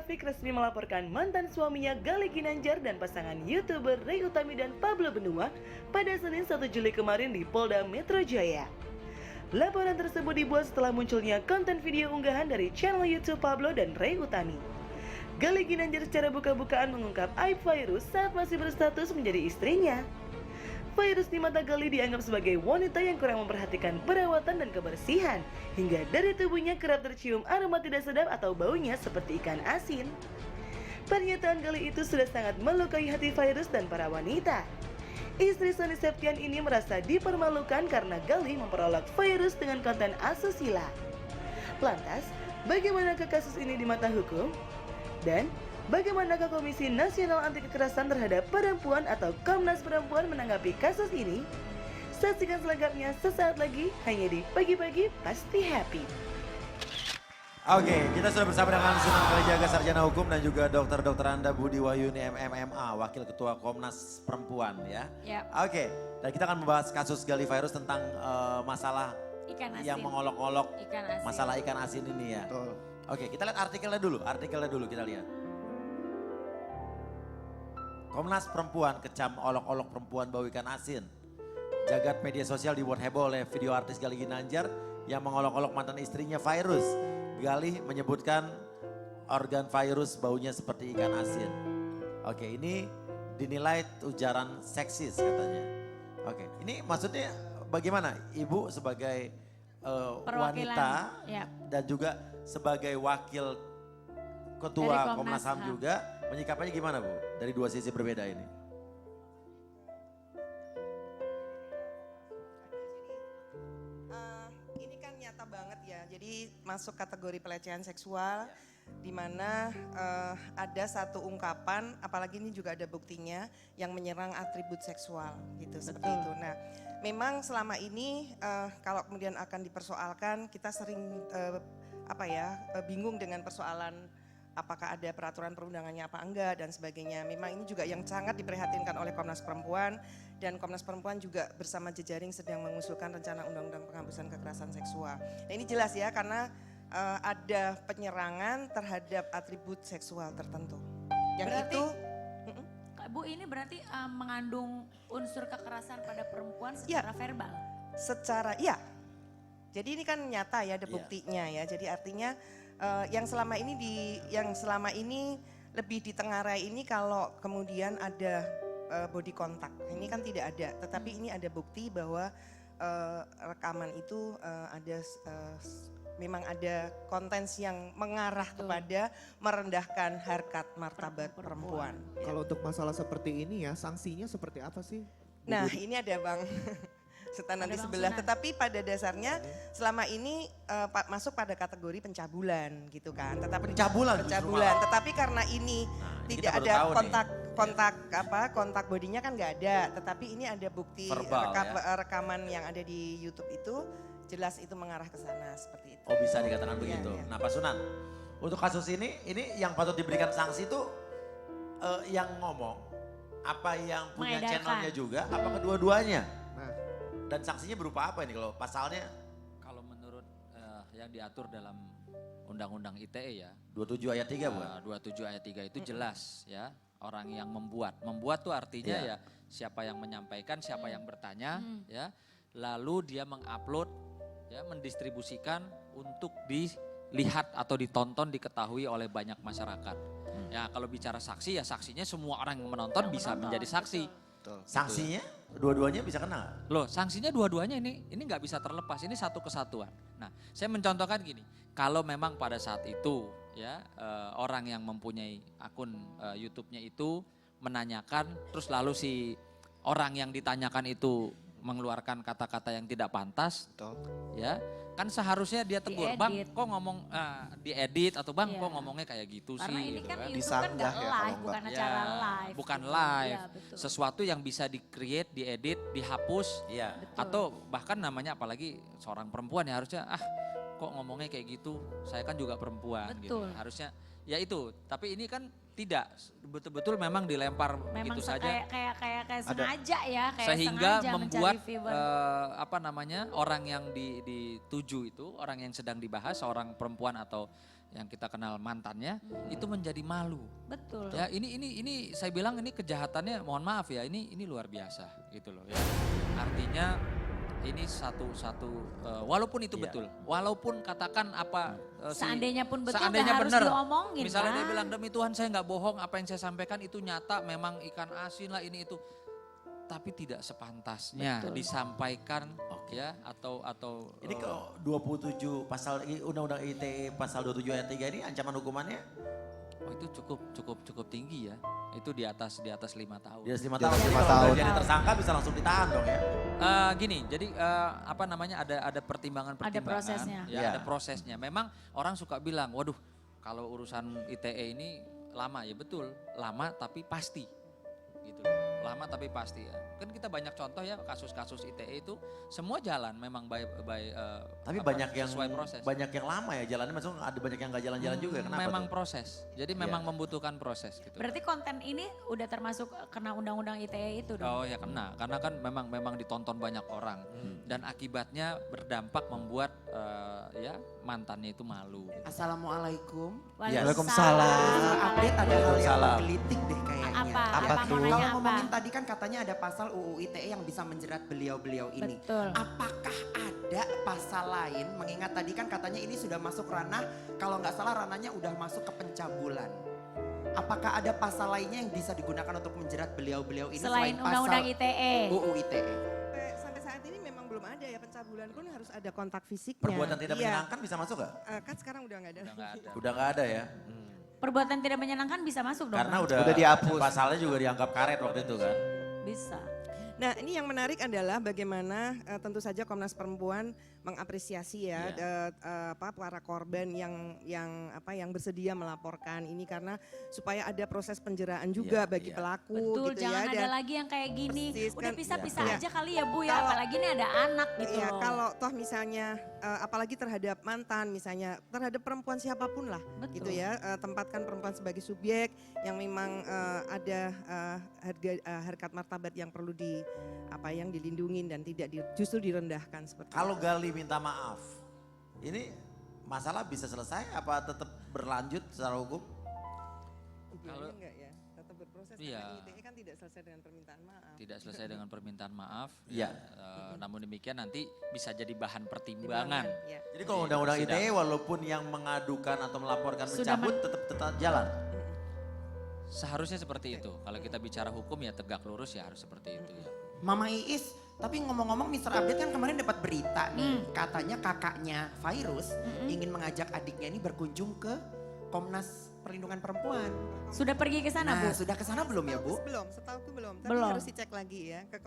Rafiq resmi melaporkan mantan suaminya Gali Ginanjar dan pasangan YouTuber Ray Utami dan Pablo Benua pada Senin 1 Juli kemarin di Polda Metro Jaya. Laporan tersebut dibuat setelah munculnya konten video unggahan dari channel YouTube Pablo dan Ray Utami. Gali Ginanjar secara buka-bukaan mengungkap aib Fairuz saat masih berstatus menjadi istrinya. Fairuz di mata Gali dianggap sebagai wanita yang kurang memperhatikan perawatan dan kebersihan, hingga dari tubuhnya kerap tercium aroma tidak sedap atau baunya seperti ikan asin. Pernyataan Gali itu sudah sangat melukai hati Fairuz dan para wanita. Istri Sony Septian ini merasa dipermalukan karena Gali memperolok Fairuz dengan konten asusila. Lantas, bagaimanakah kasus ini di mata hukum? Dan bagaimanakah Komisi Nasional Anti Kekerasan Terhadap Perempuan atau Komnas Perempuan menanggapi kasus ini? Saksikan selengkapnya sesaat lagi hanya di Pagi-Pagi Pasti Happy. Oke, kita sudah bersama dengan Sunan Kalijaga Sarjana Hukum dan juga Dr. Anda Budi Wahyuni MMA, Wakil Ketua Komnas Perempuan ya. Yap. Oke, dan kita akan membahas kasus Gali Fairuz tentang masalah Ikan asin. yang mengolok-olok Ikan asin. masalah ikan asin ini ya. Betul. Oke, kita lihat artikelnya dulu kita lihat. Komnas Perempuan kecam olok-olok perempuan bau ikan asin. Jagat media sosial dibuat heboh oleh video artis Gali Ginanjar yang mengolok-olok mantan istrinya Fairuz. Gali menyebutkan organ Fairuz baunya seperti ikan asin. Oke, ini dinilai ujaran seksis katanya. Oke, ini maksudnya bagaimana Ibu sebagai wanita ya. dan juga sebagai wakil ketua Dari Komnas Komnas HAM HAM. juga menyikapinya gimana Bu? Dari dua sisi berbeda ini. Ini kan nyata banget ya, jadi masuk kategori pelecehan seksual di mana ada satu ungkapan, apalagi ini juga ada buktinya yang menyerang atribut seksual gitu seperti itu. Nah, memang selama ini kalau kemudian akan dipersoalkan kita sering bingung dengan persoalan apakah ada peraturan perundangannya apa enggak dan sebagainya. Memang ini juga yang sangat diprihatinkan oleh Komnas Perempuan dan Komnas Perempuan juga bersama jejaring sedang mengusulkan rencana undang-undang penghapusan kekerasan seksual. Nah ini jelas ya karena ada penyerangan terhadap atribut seksual tertentu. Yang Berarti, itu Bu ini berarti mengandung unsur kekerasan pada perempuan secara verbal. secara iya. Jadi ini kan nyata ya ada Iya. buktinya ya. Jadi artinya yang selama ini lebih ditengarai ini kalau kemudian ada body contact. Ini kan tidak ada, tetapi ini ada bukti bahwa rekaman itu memang ada konten yang mengarah kepada merendahkan harkat martabat perempuan. Ya. Kalau untuk masalah seperti ini ya, sanksinya seperti apa sih? Bu Nah Budi? ini ada Bang Setan nanti Ada Bang sebelah, Sunan. tetapi pada dasarnya selama ini masuk pada kategori pencabulan gitu kan. Tetapi Pencabulan justru pencabulan. malah. Tetapi karena ini Nah, ini tidak kita baru ada tahu nih. kontak bodinya kan nggak ada. Tetapi ini ada bukti Verbal, rekaman yang ada di YouTube itu jelas itu mengarah ke sana seperti itu. Oh bisa dikatakan Iya, begitu. iya. Nah Pak Sunan, untuk kasus ini yang patut diberikan sanksi itu yang ngomong, apa yang punya Mengedarkan. channelnya juga, apa kedua-duanya? Nah, Dan sanksinya berupa apa ini kalau pasalnya? Kalau menurut yang diatur dalam Undang-Undang ITE ya, 27 ayat 3 bukan? 27 ayat 3 itu jelas ya, orang yang membuat. Membuat tuh artinya Iya. ya siapa yang menyampaikan, siapa yang bertanya ya, lalu dia mengupload ya, mendistribusikan untuk dilihat atau ditonton, diketahui oleh banyak masyarakat. Ya kalau bicara saksi ya saksinya semua orang yang menonton bisa menjadi saksi. Sanksinya dua-duanya bisa kena nggak? Loh, sanksinya dua-duanya ini nggak bisa terlepas, ini satu kesatuan. Nah, saya mencontohkan gini, kalau memang pada saat itu ya orang yang mempunyai akun YouTube-nya itu menanyakan, terus lalu si orang yang ditanyakan itu mengeluarkan kata-kata yang tidak pantas, betul. ya kan seharusnya dia tegur, Diedit. bang kok ngomong diedit atau bang Iya. kok ngomongnya kayak gitu Karena sih, ini gitu kan kan. YouTube kan Disanggah nggak ya kalau live, enggak. bukan Ya, acara live. bukan gitu. live. Iya, betul. Sesuatu yang bisa di-create, diedit, dihapus, Iya. Betul. atau bahkan namanya apalagi seorang perempuan ya harusnya kok ngomongnya kayak gitu, saya kan juga perempuan gitu. Betul. Harusnya ya itu, tapi ini kan tidak, betul-betul memang dilempar Memang begitu saja. kayak sengaja ya, kayak Sehingga sengaja membuat mencari viewer. orang yang dituju itu, orang yang sedang dibahas, seorang perempuan atau yang kita kenal mantannya itu menjadi malu. Betul. Ya, ini saya bilang ini kejahatannya, mohon maaf ya, ini luar biasa gitu loh ya. Artinya ini satu walaupun itu Iya. betul, walaupun katakan apa Seandainya pun betul seandainya nggak harus benar. diomongin, Misalnya dia kan? bilang demi Tuhan saya nggak bohong, apa yang saya sampaikan itu nyata, memang ikan asin lah ini itu. Tapi tidak sepantasnya Betul. disampaikan ya atau Ini ke 27 pasal Undang-Undang ITE pasal 27 ayat 3 ini ancaman hukumannya oh itu cukup tinggi ya. Itu di atas 5 tahun. di atas 5 Di tahun. atas Jadi 5 kalau tahun. jadi tersangka bisa langsung ditahan dong ya. Gini, jadi apa namanya ada pertimbangan-pertimbangan. Ada prosesnya. Ya, Iya. ada prosesnya. Memang orang suka bilang, waduh kalau urusan ITE ini lama ya betul, lama tapi pasti. Gitu. Lama tapi pasti ya. Kan kita banyak contoh ya kasus-kasus ITE itu semua jalan memang Tapi apa, banyak yang sesuai proses. banyak yang lama ya jalannya, maksudnya ada banyak yang nggak jalan-jalan juga. Kenapa Memang tuh? proses. Jadi memang Iya. membutuhkan proses gitu. Berarti konten ini udah termasuk kena undang-undang ITE itu dong? Oh ya kena, karena kan memang ditonton banyak orang dan akibatnya berdampak membuat ya mantannya itu malu. Assalamualaikum. Waalaikumsalam. Update ada hal yang Waalaikumsalam. menggelitik deh kayaknya. Apa? Apa tuh? Mau nanya Kalau apa? ngomongin tadi kan katanya ada pasal UU ITE yang bisa menjerat beliau-beliau ini. Betul. Apakah ada pasal lain? Mengingat tadi kan katanya ini sudah masuk ranah, kalau nggak salah ranahnya udah masuk ke pencabulan. Apakah ada pasal lainnya yang bisa digunakan untuk menjerat beliau-beliau ini Selain pasal undang-undang ITE. UU ITE? Sampai saat ini memang belum ada ya, pencabulan pun harus ada kontak fisiknya. Perbuatan tidak Iya. menyenangkan bisa masuk gak? Kan sekarang udah nggak ada. Udah nggak ada. Udah nggak ada ya. Perbuatan tidak menyenangkan bisa masuk dong? Karena kan? udah dihapus. Pasalnya juga dianggap karet waktu itu kan. Bisa. Nah, ini yang menarik adalah bagaimana tentu saja Komnas Perempuan mengapresiasi ya para korban yang bersedia melaporkan ini karena supaya ada proses penjeraan juga Iya, bagi iya. pelaku Betul, gitu jangan ya. ada Dan lagi yang kayak gini. Persis, Udah kan? pisah-pisah Iya. aja kali ya Bu ya, Kalau- apalagi ini ada anak gitu Iya, loh. kalau toh misalnya apalagi terhadap mantan misalnya, terhadap perempuan siapapun lah Betul. gitu ya, tempatkan perempuan sebagai subjek yang memang ada harkat martabat yang perlu yang dilindungi dan tidak justru direndahkan seperti Kalau itu. Gali minta maaf, ini masalah bisa selesai apa tetap berlanjut secara hukum? Idealnya enggak ya, tetap berproses Iya. karena ITE kan tidak selesai dengan permintaan maaf. Tidak selesai dengan permintaan maaf. Iya. Namun demikian nanti bisa jadi bahan pertimbangan. Ya. Jadi kalau Di undang-undang persidangan. ITE walaupun yang mengadukan atau melaporkan Sudah mencabut tetap jalan. Seharusnya seperti itu. Kalau kita bicara hukum ya tegak lurus ya harus seperti itu ya. Mama Iis, tapi ngomong-ngomong Mr. Update kan kemarin dapat berita nih, katanya kakaknya Virus ingin mengajak adiknya ini berkunjung ke Komnas Perlindungan Perempuan. Sudah pergi ke sana Bu? Nah, sudah ke sana belum ya, Bu? Belum, setahuku belum. Tapi Belum. harus dicek lagi ya ke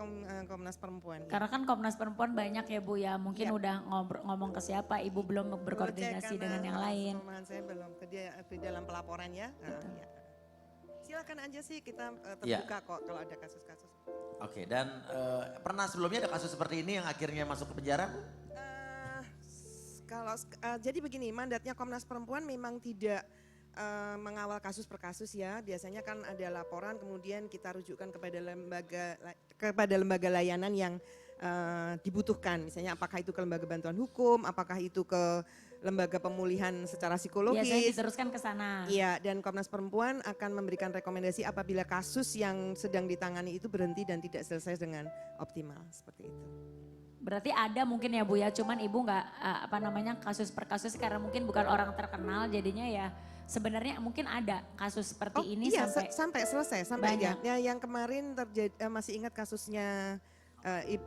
Komnas Perempuan. Karena kan Komnas Perempuan banyak ya Bu ya, mungkin Iya. udah ngomong ke siapa, Ibu belum berkoordinasi dengan yang lain. Kelemahan saya belum di dalam pelaporan ya. Ya. Silakan aja sih kita Iya. terbuka kok kalau ada kasus-kasus. Oke, dan pernah sebelumnya ada kasus seperti ini yang akhirnya masuk ke penjara? Bu? Jadi begini, mandatnya Komnas Perempuan memang tidak mengawal kasus per kasus ya. Biasanya kan ada laporan kemudian kita rujukan kepada lembaga layanan yang dibutuhkan. Misalnya apakah itu ke lembaga bantuan hukum, apakah itu ke lembaga pemulihan secara Biasanya psikologis. diteruskan ke sana. Iya, dan Komnas Perempuan akan memberikan rekomendasi apabila kasus yang sedang ditangani itu berhenti dan tidak selesai dengan optimal, seperti itu. Berarti ada mungkin ya Bu ya, cuman Ibu nggak kasus per kasus karena mungkin bukan orang terkenal jadinya ya sebenarnya mungkin ada kasus seperti ini iya, sampai selesai, sampai banyak. ya. Yang kemarin terjadi, masih ingat kasusnya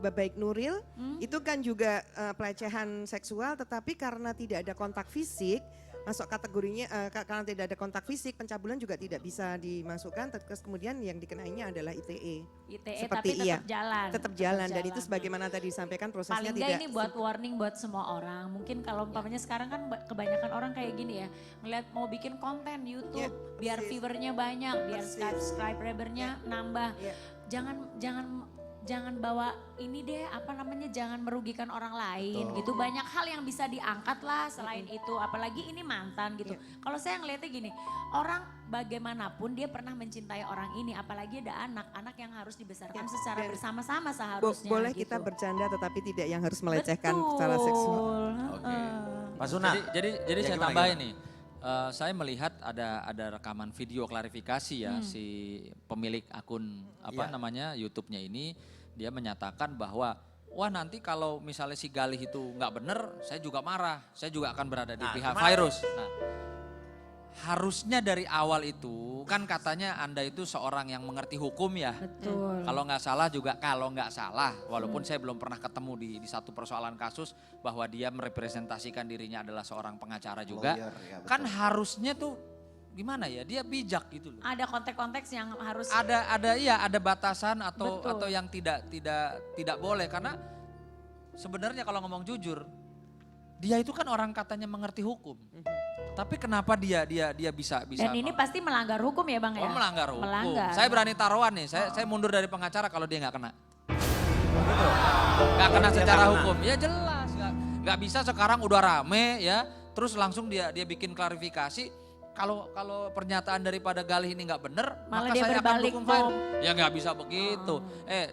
Baik Nuril, itu kan juga pelecehan seksual, tetapi karena tidak ada kontak fisik, masuk kategorinya karena tidak ada kontak fisik, pencabulan juga tidak bisa dimasukkan. Terus kemudian yang dikenainya adalah ITE. ITE Seperti tapi iya. tetap jalan. Tetap jalan dan itu sebagaimana tadi disampaikan prosesnya Paling tidak. nggak ini buat warning buat semua orang. Mungkin kalau umpamanya sekarang kan kebanyakan orang kayak gini ya, ngeliat mau bikin konten YouTube Ya, biar persis. viewernya banyak, biar Persis. subscribernya nambah. Ya. Jangan bawa ini deh jangan merugikan orang lain gitu. Banyak hal yang bisa diangkat lah selain itu, apalagi ini mantan gitu. Kalau saya ngeliatnya gini, orang bagaimanapun dia pernah mencintai orang ini, apalagi ada anak yang harus dibesarkan secara dan bersama-sama seharusnya. Boleh gitu. kita bercanda tetapi tidak yang harus melecehkan Betul. secara seksual. Oke. Pak Suna. Jadi Ya, saya gimana, tambahin gimana? nih. Saya melihat ada rekaman video klarifikasi ya si pemilik akun namanya YouTube-nya ini, dia menyatakan bahwa wah nanti kalau misalnya si Galih itu nggak bener, saya juga marah, saya juga akan berada di pihak virus. Nah, harusnya dari awal itu kan katanya Anda itu seorang yang mengerti hukum ya. Betul. Kalau nggak salah, walaupun saya belum pernah ketemu di satu persoalan kasus bahwa dia merepresentasikan dirinya adalah seorang pengacara juga. Lawyer, ya, betul. Kan harusnya tuh gimana ya, dia bijak gitu loh. Ada konteks-konteks yang harus Ada batasan atau Betul. yang tidak boleh, karena sebenarnya kalau ngomong jujur, dia itu kan orang katanya mengerti hukum. Tapi kenapa dia bisa dan ini pasti melanggar hukum ya Bang ya? melanggar hukum. Melanggar. Saya berani taruhan nih, saya mundur dari pengacara kalau dia nggak kena. Nggak kena secara hukum, ya jelas. Nggak bisa sekarang udah rame ya, terus langsung dia bikin klarifikasi. Kalau pernyataan daripada Galih ini nggak bener, Malah maka dia saya akan berbalik dukung bom. Fairuz. Ya nggak bisa begitu.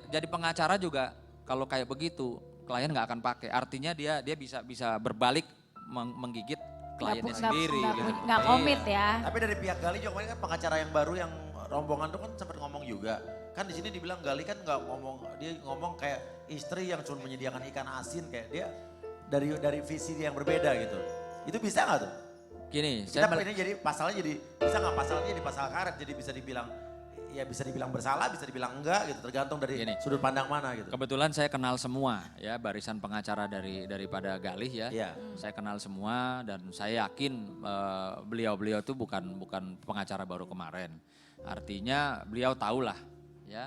Jadi pengacara juga kalau kayak begitu, klien nggak akan pakai. Artinya dia bisa berbalik menggigit kliennya sendiri. Gitu. Nggak komit ya. Tapi dari pihak Galih juga kemarin kan pengacara yang baru yang rombongan tuh kan sempat ngomong juga. Kan di sini dibilang Galih kan nggak ngomong, dia ngomong kayak istri yang cuma menyediakan ikan asin, kayak dia dari visi yang berbeda gitu. Itu bisa nggak tuh? Gini, Kita ini jadi pasalnya jadi bisa nggak pasalnya di pasal karet, jadi bisa dibilang bersalah, bisa dibilang enggak gitu, tergantung dari sudut pandang mana gitu. kebetulan saya kenal semua ya barisan pengacara daripada Galih ya. Iya. Saya kenal semua dan saya yakin beliau itu bukan pengacara baru kemarin. Artinya beliau tahulah ya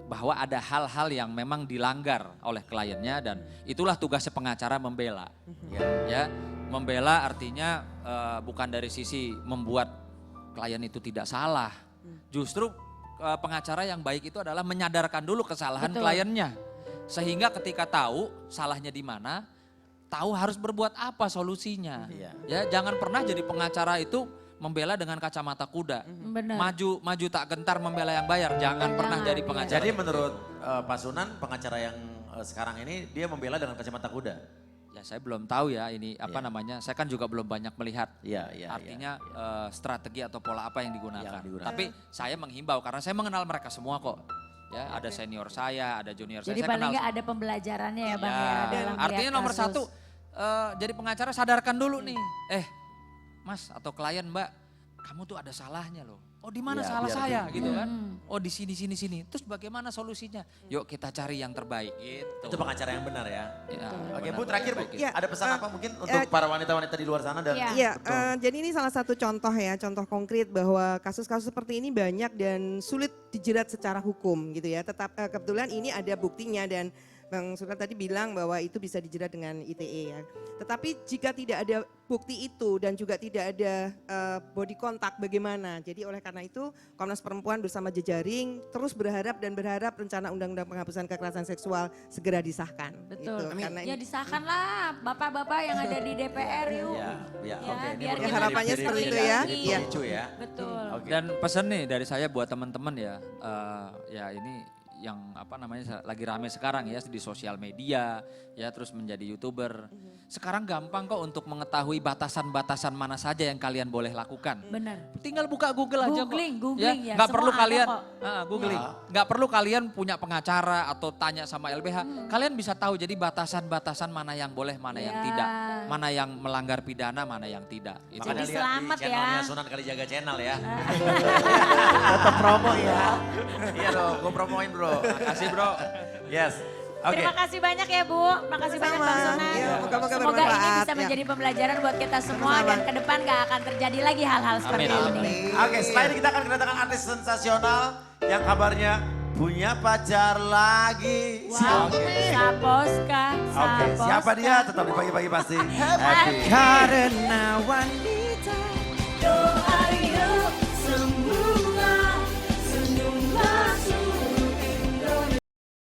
bahwa ada hal-hal yang memang dilanggar oleh kliennya dan itulah tugasnya pengacara membela. Ya, membela artinya bukan dari sisi membuat klien itu tidak salah. Justru pengacara yang baik itu adalah menyadarkan dulu kesalahan Betul. kliennya. Sehingga ketika tahu salahnya di mana, tahu harus berbuat apa solusinya. Iya. Ya, jangan pernah jadi pengacara itu membela dengan kacamata kuda. Benar. Maju tak gentar membela yang bayar. Jangan pernah jadi pengacara. Jadi menurut Pak Sunan, pengacara yang sekarang ini dia membela dengan kacamata kuda. Ya saya belum tahu ya ini apa Iya. namanya. Saya kan juga belum banyak melihat. Iya. Artinya strategi atau pola apa yang digunakan. Yang digunakan. Tapi saya menghimbau karena saya mengenal mereka semua kok. Ya, ada senior saya, ada junior Jadi saya paling kenal. nggak ada pembelajarannya ya Bang ya. Ya, dalam artinya melihat nomor kasus. satu, jadi pengacara sadarkan dulu nih. Mas atau klien Mbak, kamu tuh ada salahnya loh. Oh di mana Ya, salah biar saya dia- gitu kan. Oh di sini. Terus bagaimana solusinya? Yuk kita cari yang terbaik gitu. Itu pengacara yang benar ya. Ya, Oke benar, Bu, terakhir Bu, terbaik. Ya, ada pesan apa mungkin untuk para wanita-wanita di luar sana dan Iya. Iya, jadi ini salah satu contoh ya, contoh konkret bahwa kasus-kasus seperti ini banyak dan sulit dijerat secara hukum gitu ya. Tetap kebetulan ini ada buktinya dan Bang Sunan tadi bilang bahwa itu bisa dijerat dengan ITE ya. Tetapi jika tidak ada bukti itu dan juga tidak ada body contact bagaimana? Jadi oleh karena itu Komnas Perempuan bersama jejaring terus berharap rencana undang-undang penghapusan kekerasan seksual segera disahkan. Betul. Gitu. Karena Ya ini- disahkanlah bapak-bapak yang ada di DPR yuk. ya, Ya, oke. Ini biar menjadi- kita harapannya jadi- seperti jadi- itu ya. jadi Iya. pemicu ya. Betul. Oke. Dan pesan nih dari saya buat teman-teman ya, ya ini yang apa namanya lagi rame sekarang ya di sosial media ya terus menjadi YouTuber. Sekarang gampang kok untuk mengetahui batasan-batasan mana saja yang kalian boleh lakukan. Benar. Tinggal buka Google aja Googling kok. ya, Nggak semua perlu ada kalian kok. googling. Ya. Nggak perlu kalian punya pengacara atau tanya sama LBH. Kalian bisa tahu jadi batasan-batasan mana yang boleh, mana yang Ya. tidak. Mana yang melanggar pidana, mana yang tidak. Itu. Makanya Jadi lihat selamat di channelnya ya. Sunan Kalijaga Channel ya. Tetap promo ya. Iya dong, gue promoin bro. Makasih bro. Yes. Oke. Terima kasih banyak ya Bu, makasih banyak Bang Sama-sama. Sunan. Iya, moga-moga Semoga ini bermanfaat, bisa ya. menjadi pembelajaran buat kita semua Sama-sama. dan ke depan gak akan terjadi lagi hal-hal seperti Amin. ini. Oke, setelah ini kita akan kedatangan artis sensasional yang kabarnya punya pacar lagi. Wow, Saposka, Oke, siapa dia? Tetap di pagi-pagi pasti. Happy. Karena wanita